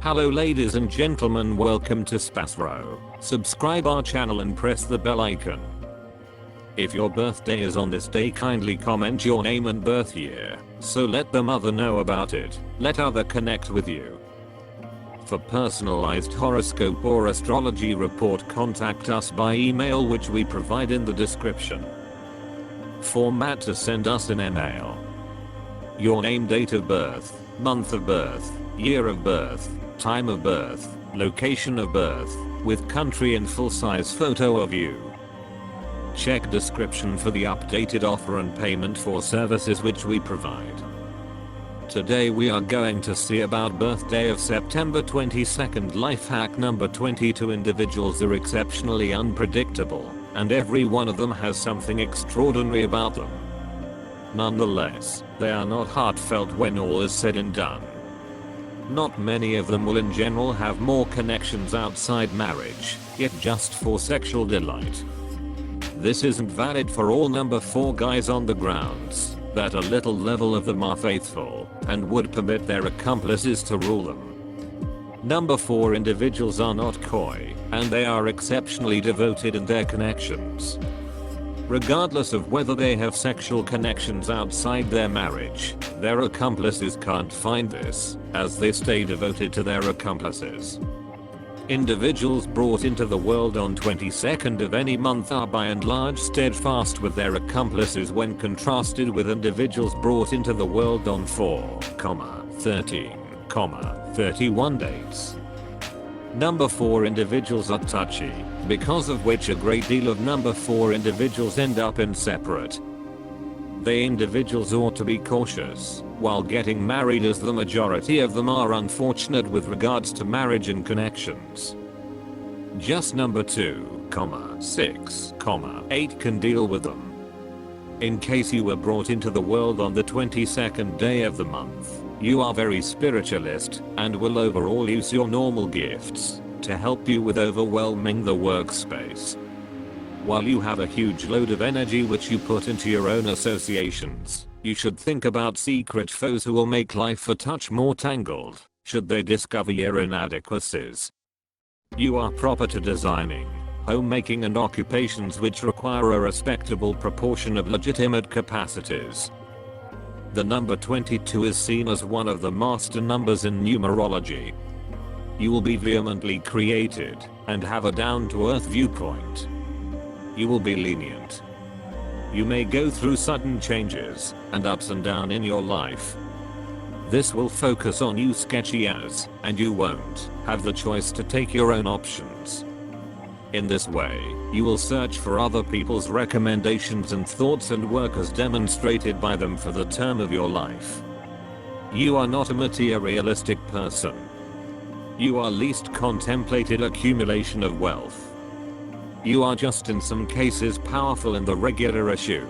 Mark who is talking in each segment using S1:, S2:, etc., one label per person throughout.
S1: Hello ladies and gentlemen, welcome to SPASRO. Subscribe our channel and press the bell icon. If your birthday is on this day, kindly comment your name and birth year, so let the mother know about it. Let other connect with you. For personalized horoscope or astrology report, contact us by email, which we provide in the description. Format to send us an email: your name, date of birth, month of birth, year of birth, time of birth, location of birth, with country and full-size photo of you. Check description for the updated offer and payment for services which we provide. Today we are going to see about birthday of September 22nd. Life hack number 22. Individuals are exceptionally unpredictable, and every one of them has something extraordinary about them. Nonetheless, they are not heartfelt when all is said and done. Not many of them will in general have more connections outside marriage, yet just for sexual delight. This isn't valid for all number 4 guys on the grounds that a little level of them are faithful and would permit their accomplices to rule them. Number 4 individuals are not coy, and they are exceptionally devoted in their connections. Regardless of whether they have sexual connections outside their marriage, their accomplices can't find this, as they stay devoted to their accomplices. Individuals brought into the world on 22nd of any month are by and large steadfast with their accomplices when contrasted with individuals brought into the world on 4, 13, 31 dates. Number 4 individuals are touchy, because of which a great deal of number 4 individuals end up in separate. They individuals ought to be cautious while getting married, as the majority of them are unfortunate with regards to marriage and connections. Just number 2, 6, 8 can deal with them. In case you were brought into the world on the 22nd day of the month, you are very spiritualist and will overall use your normal gifts to help you with overwhelming the workspace. While you have a huge load of energy which you put into your own associations, you should think about secret foes who will make life a touch more tangled should they discover your inadequacies. You are proper to designing, homemaking and occupations which require a respectable proportion of legitimate capacities. The number 22 is seen as one of the master numbers in numerology. You will be vehemently created and have a down-to-earth viewpoint. You will be lenient. You may go through sudden changes and ups and down in your life. This will focus on you sketchy as, and you won't have the choice to take your own options. In this way, you will search for other people's recommendations and thoughts and work as demonstrated by them for the term of your life. You are not a materialistic person. You are least contemplated accumulation of wealth. You are just in some cases powerful in the regular issue.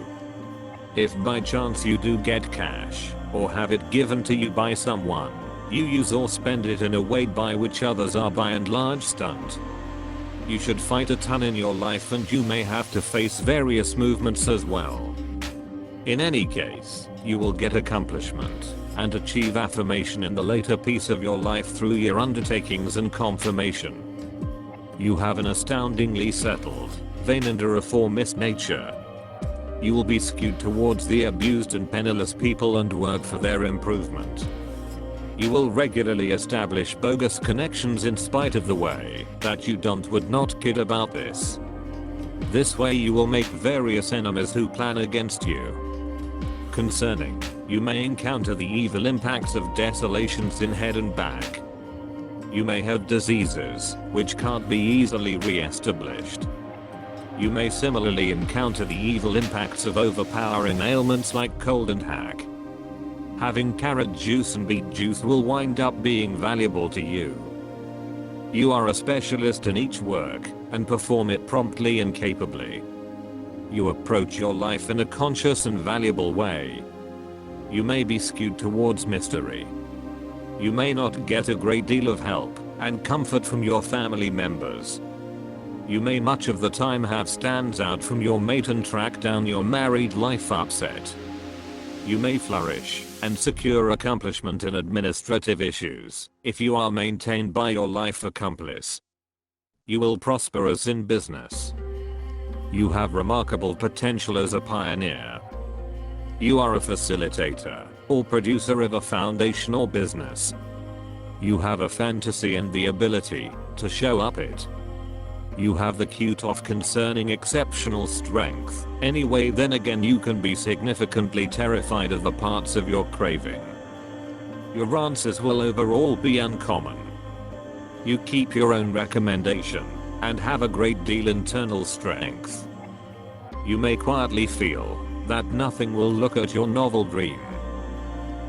S1: If by chance you do get cash, or have it given to you by someone, you use or spend it in a way by which others are by and large stunned. You should fight a ton in your life, and you may have to face various movements as well. In any case, you will get accomplishment and achieve affirmation in the later piece of your life through your undertakings and confirmation. You have an astoundingly settled, vain and a reformist nature. You will be skewed towards the abused and penniless people and work for their improvement. You will regularly establish bogus connections in spite of the way that you would not kid about this. This way you will make various enemies who plan against you. Concerning, you may encounter the evil impacts of desolations in head and back. You may have diseases which can't be easily re-established. You may similarly encounter the evil impacts of overpowering ailments like cold and hack. Having carrot juice and beet juice will wind up being valuable to you. You are a specialist in each work and perform it promptly and capably. You approach your life in a conscious and valuable way. You may be skewed towards mystery. You may not get a great deal of help and comfort from your family members. You may much of the time have stands out from your mate and track down your married life upset. You may flourish and secure accomplishment in administrative issues if you are maintained by your life accomplice. You will prosper as in business. You have remarkable potential as a pioneer. You are a facilitator or producer of a foundation or business. You have a fantasy and the ability to show up it. You have the cutoff concerning exceptional strength. Anyway, then again, you can be significantly terrified of the parts of your craving. Your answers will overall be uncommon. You keep your own recommendation and have a great deal internal strength. You may quietly feel that nothing will look at your novel dream.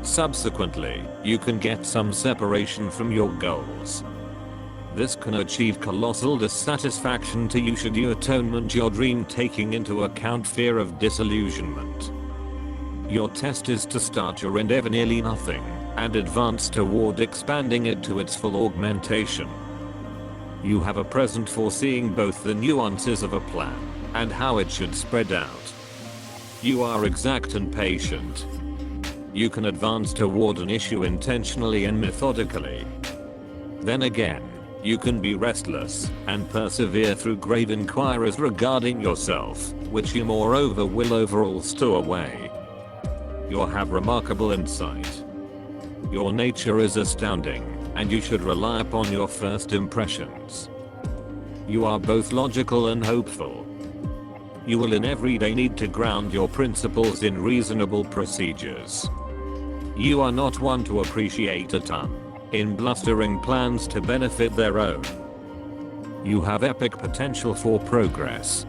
S1: Subsequently, you can get some separation from your goals. This can achieve colossal dissatisfaction to you should you atonement your dream, taking into account fear of disillusionment. Your test is to start your endeavor nearly nothing and advance toward expanding it to its full augmentation. You have a present for seeing both the nuances of a plan and how it should spread out. You are exact and patient. You can advance toward an issue intentionally and methodically. Then again, you can be restless and persevere through grave inquiries regarding yourself, which you moreover will overall stow away. You have remarkable insight. Your nature is astounding, and you should rely upon your first impressions. You are both logical and hopeful. You will in every day need to ground your principles in reasonable procedures. You are not one to appreciate a ton in blustering plans to benefit their own. You have epic potential for progress.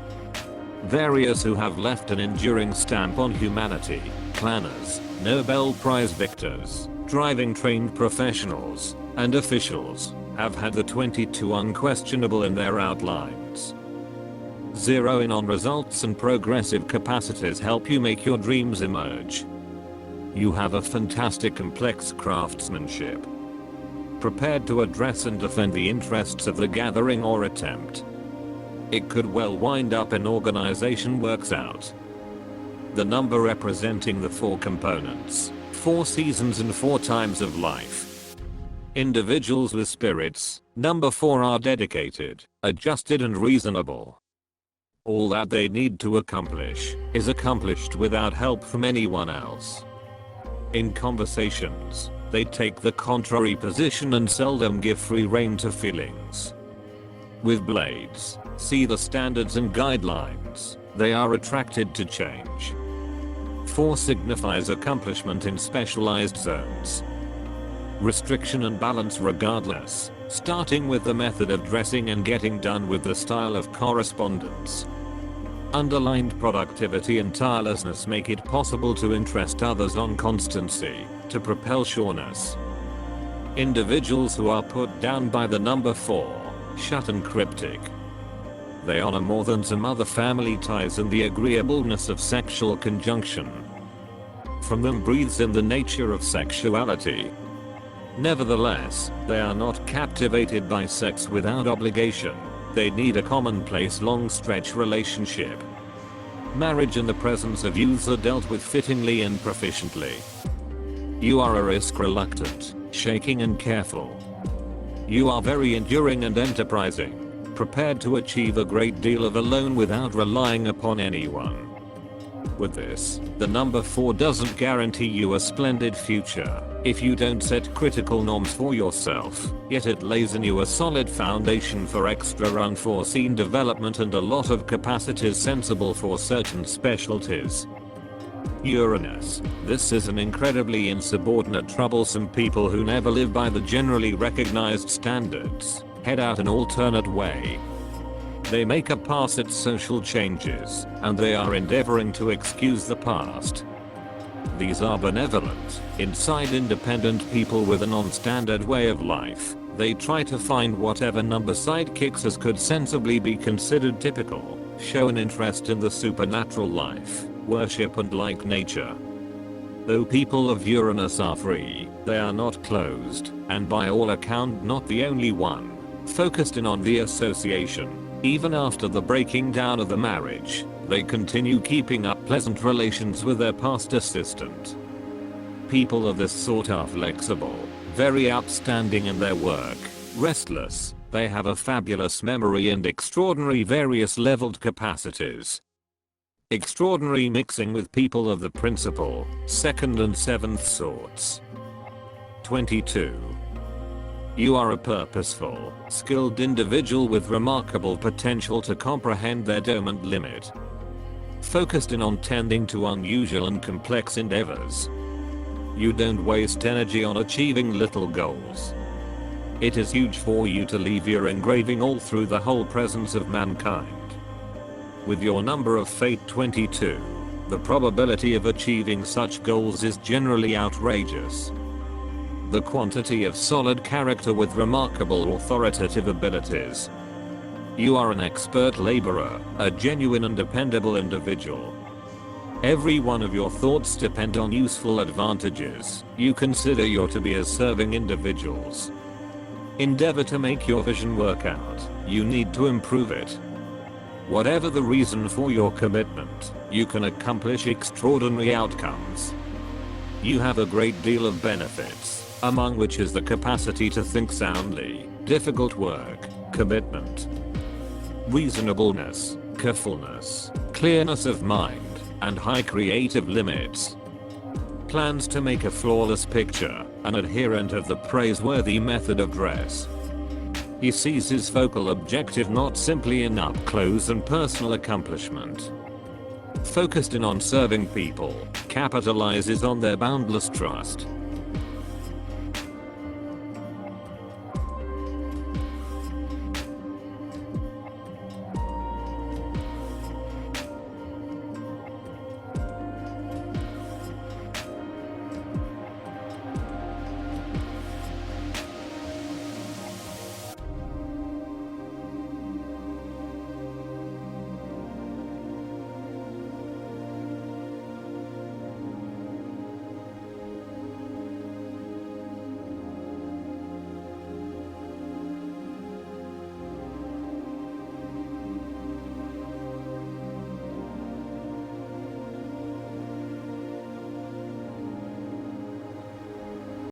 S1: Various who have left an enduring stamp on humanity, planners, Nobel Prize victors, driving trained professionals, and officials, have had the 22 unquestionable in their outlines. Zero in on results and progressive capacities help you make your dreams emerge. You have a fantastic complex craftsmanship. Prepared to address and defend the interests of the gathering or attempt. It could well wind up an organization works out. The number representing the 4 components, 4 seasons and 4 times of life. Individuals with spirits, number 4, are dedicated, adjusted and reasonable. All that they need to accomplish is accomplished without help from anyone else. In conversations, they take the contrary position and seldom give free rein to feelings. With blades, see the standards and guidelines, they are attracted to change. 4 signifies accomplishment in specialized zones. Restriction and balance regardless, starting with the method of dressing and getting done with the style of correspondence. Underlined productivity and tirelessness make it possible to interest others on constancy, to propel sureness. Individuals who are put down by the number 4, shut and cryptic. They honor more than some other family ties and the agreeableness of sexual conjunction. From them breathes in the nature of sexuality. Nevertheless, they are not captivated by sex without obligation. They need a commonplace long stretch relationship. Marriage in the presence of youths are dealt with fittingly and proficiently. You are a risk reluctant, shaking and careful. You are very enduring and enterprising, prepared to achieve a great deal of alone without relying upon anyone. With this, the number 4 doesn't guarantee you a splendid future if you don't set critical norms for yourself, yet it lays in you a solid foundation for extra unforeseen development and a lot of capacities sensible for certain specialties. Uranus. This is an incredibly insubordinate, troublesome people who never live by the generally recognized standards, head out an alternate way. They make a pass at social changes, and they are endeavoring to excuse the past. These are benevolent, inside independent people with a non-standard way of life. They try to find whatever number sidekicks as could sensibly be considered typical, show an interest in the supernatural life, worship and like nature. Though people of Uranus are free, they are not closed, and by all account not the only one, focused in on the association. Even after the breaking down of the marriage, they continue keeping up pleasant relations with their past assistant, People of this sort are flexible, very outstanding in their work, restless, they have a fabulous memory and extraordinary various leveled capacities. Extraordinary mixing with people of the principal, second and seventh sorts. 22. You are a purposeful, skilled individual with remarkable potential to comprehend their dormant limit. Focused in on tending to unusual and complex endeavors. You don't waste energy on achieving little goals. It is huge for you to leave your engraving all through the whole presence of mankind. With your number of fate 22, the probability of achieving such goals is generally outrageous. The quantity of solid character with remarkable authoritative abilities. You are an expert laborer, a genuine and dependable individual. Every one of your thoughts depend on useful advantages. You consider you're to be as serving individuals. Endeavor to make your vision work out. You need to improve it. Whatever the reason for your commitment, you can accomplish extraordinary outcomes. You have a great deal of benefits, among which is the capacity to think soundly, difficult work, commitment, reasonableness, carefulness, clearness of mind, and high creative limits. Plans to make a flawless picture, an adherent of the praiseworthy method of dress. He sees his focal objective not simply in up close and personal accomplishment. Focused in on serving people, capitalizes on their boundless trust,